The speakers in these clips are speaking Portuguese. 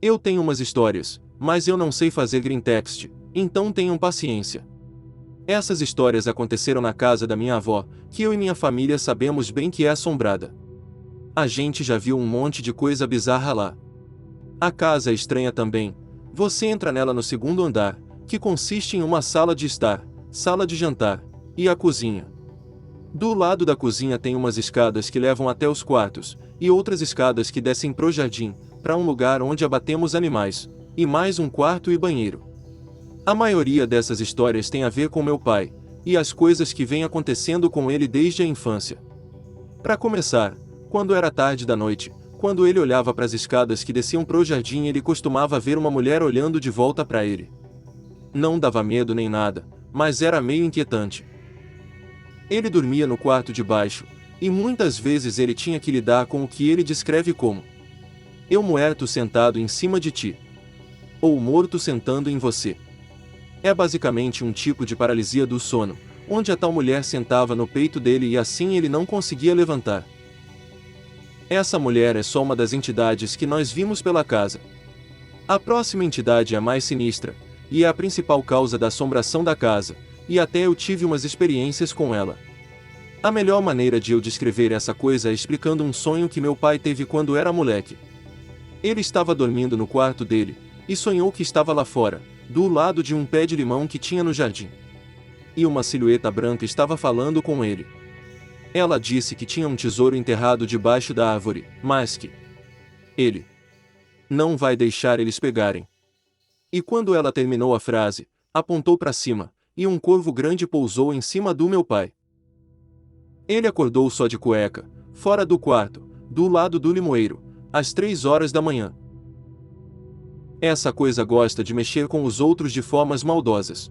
Eu tenho umas histórias, mas eu não sei fazer green text, então tenham paciência. Essas histórias aconteceram na casa da minha avó, que eu e minha família sabemos bem que é assombrada. A gente já viu um monte de coisa bizarra lá. A casa é estranha também. Você entra nela no segundo andar, que consiste em uma sala de estar, sala de jantar, e a cozinha. Do lado da cozinha tem umas escadas que levam até os quartos, e outras escadas que descem pro jardim, para um lugar onde abatemos animais, e mais um quarto e banheiro. A maioria dessas histórias tem a ver com meu pai, e as coisas que vêm acontecendo com ele desde a infância. Para começar, quando era tarde da noite, quando ele olhava para as escadas que desciam pro jardim, ele costumava ver uma mulher olhando de volta para ele. Não dava medo nem nada, mas era meio inquietante. Ele dormia no quarto de baixo, e muitas vezes ele tinha que lidar com o que ele descreve como eu muerto sentado em cima de ti, ou morto sentando em você. É basicamente um tipo de paralisia do sono, onde a tal mulher sentava no peito dele e assim ele não conseguia levantar. Essa mulher é só uma das entidades que nós vimos pela casa. A próxima entidade é a mais sinistra, e é a principal causa da assombração da casa, e até eu tive umas experiências com ela. A melhor maneira de eu descrever essa coisa é explicando um sonho que meu pai teve quando era moleque. Ele estava dormindo no quarto dele, e sonhou que estava lá fora, do lado de um pé de limão que tinha no jardim. E uma silhueta branca estava falando com ele. Ela disse que tinha um tesouro enterrado debaixo da árvore, mas que ele não vai deixar eles pegarem. E quando ela terminou a frase, apontou para cima, e um corvo grande pousou em cima do meu pai. Ele acordou só de cueca, fora do quarto, do lado do limoeiro, às 3 horas da manhã. Essa coisa gosta de mexer com os outros de formas maldosas.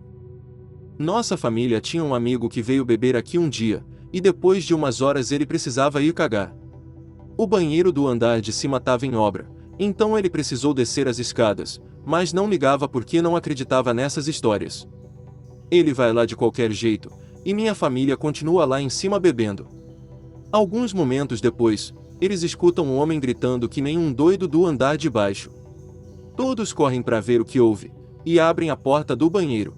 Nossa família tinha um amigo que veio beber aqui um dia, e depois de umas horas ele precisava ir cagar. O banheiro do andar de cima estava em obra, então ele precisou descer as escadas, mas não ligava porque não acreditava nessas histórias. Ele vai lá de qualquer jeito, e minha família continua lá em cima bebendo. Alguns momentos depois, eles escutam um homem gritando que nem um doido do andar de baixo. Todos correm para ver o que houve, e abrem a porta do banheiro.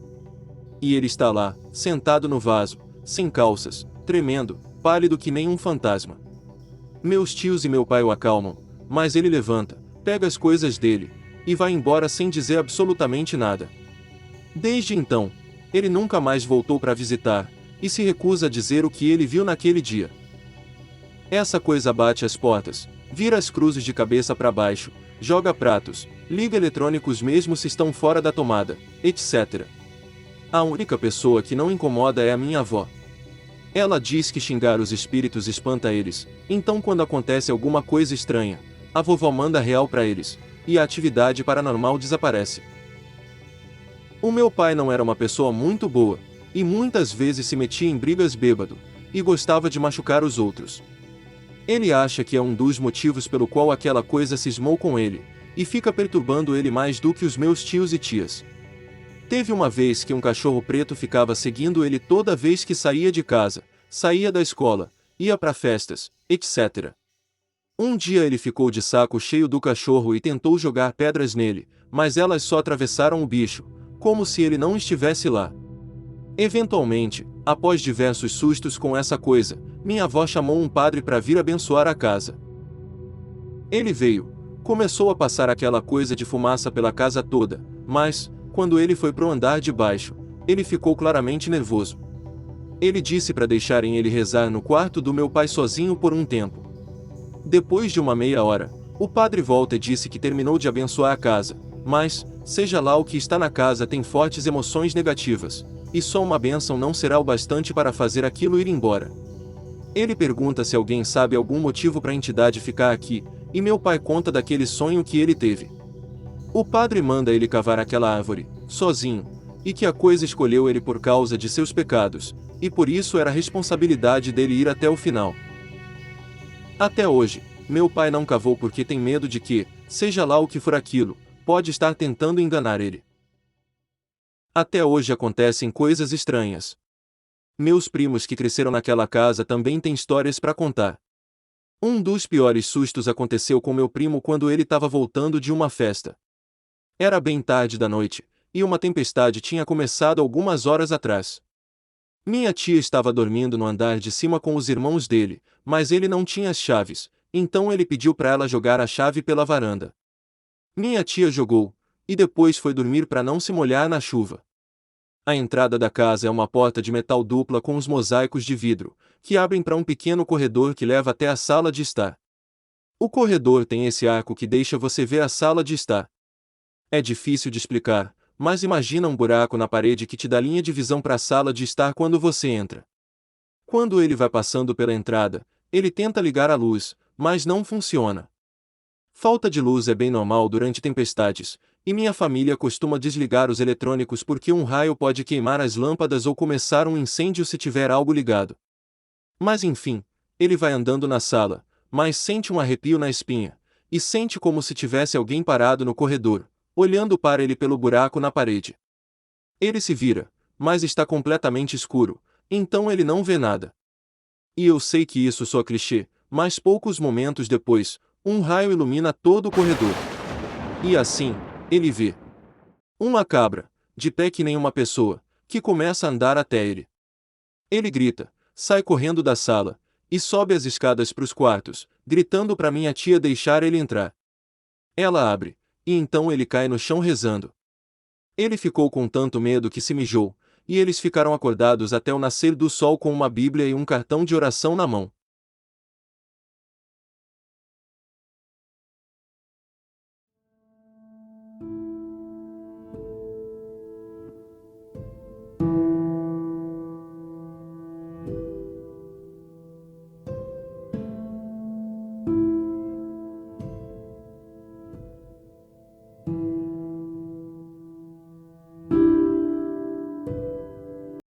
E ele está lá, sentado no vaso, sem calças, tremendo, pálido que nem um fantasma. Meus tios e meu pai o acalmam, mas ele levanta, pega as coisas dele, e vai embora sem dizer absolutamente nada. Desde então, ele nunca mais voltou para visitar, e se recusa a dizer o que ele viu naquele dia. Essa coisa bate as portas, vira as cruzes de cabeça para baixo, joga pratos, liga eletrônicos mesmo se estão fora da tomada, etc. A única pessoa que não incomoda é a minha avó. Ela diz que xingar os espíritos espanta eles, então quando acontece alguma coisa estranha, a vovó manda real para eles, e a atividade paranormal desaparece. O meu pai não era uma pessoa muito boa, e muitas vezes se metia em brigas bêbado, e gostava de machucar os outros. Ele acha que é um dos motivos pelo qual aquela coisa cismou com ele, e fica perturbando ele mais do que os meus tios e tias. Teve uma vez que um cachorro preto ficava seguindo ele toda vez que saía de casa, saía da escola, ia para festas, etc. Um dia ele ficou de saco cheio do cachorro e tentou jogar pedras nele, mas elas só atravessaram o bicho, como se ele não estivesse lá. Eventualmente, após diversos sustos com essa coisa, minha avó chamou um padre para vir abençoar a casa. Ele veio, começou a passar aquela coisa de fumaça pela casa toda, mas, quando ele foi pro andar de baixo, ele ficou claramente nervoso. Ele disse para deixarem ele rezar no quarto do meu pai sozinho por um tempo. Depois de uma meia hora, o padre volta e disse que terminou de abençoar a casa, mas, seja lá o que está na casa tem fortes emoções negativas, e só uma bênção não será o bastante para fazer aquilo ir embora. Ele pergunta se alguém sabe algum motivo para a entidade ficar aqui, e meu pai conta daquele sonho que ele teve. O padre manda ele cavar aquela árvore, sozinho, e que a coisa escolheu ele por causa de seus pecados, e por isso era responsabilidade dele ir até o final. Até hoje, meu pai não cavou porque tem medo de que, seja lá o que for aquilo, pode estar tentando enganar ele. Até hoje acontecem coisas estranhas. Meus primos que cresceram naquela casa também têm histórias para contar. Um dos piores sustos aconteceu com meu primo quando ele estava voltando de uma festa. Era bem tarde da noite, e uma tempestade tinha começado algumas horas atrás. Minha tia estava dormindo no andar de cima com os irmãos dele, mas ele não tinha as chaves, então ele pediu para ela jogar a chave pela varanda. Minha tia jogou, e depois foi dormir para não se molhar na chuva. A entrada da casa é uma porta de metal dupla com os mosaicos de vidro, que abrem para um pequeno corredor que leva até a sala de estar. O corredor tem esse arco que deixa você ver a sala de estar. É difícil de explicar, mas imagina um buraco na parede que te dá linha de visão para a sala de estar quando você entra. Quando ele vai passando pela entrada, ele tenta ligar a luz, mas não funciona. Falta de luz é bem normal durante tempestades, e minha família costuma desligar os eletrônicos porque um raio pode queimar as lâmpadas ou começar um incêndio se tiver algo ligado. Mas enfim, ele vai andando na sala, mas sente um arrepio na espinha, e sente como se tivesse alguém parado no corredor, olhando para ele pelo buraco na parede. Ele se vira, mas está completamente escuro, então ele não vê nada. E eu sei que isso soa clichê, mas poucos momentos depois, um raio ilumina todo o corredor. E assim, ele vê uma cabra, de pé que nem uma pessoa, que começa a andar até ele. Ele grita, sai correndo da sala, e sobe as escadas para os quartos, gritando para minha tia deixar ele entrar. Ela abre, e então ele cai no chão rezando. Ele ficou com tanto medo que se mijou, e eles ficaram acordados até o nascer do sol com uma Bíblia e um cartão de oração na mão.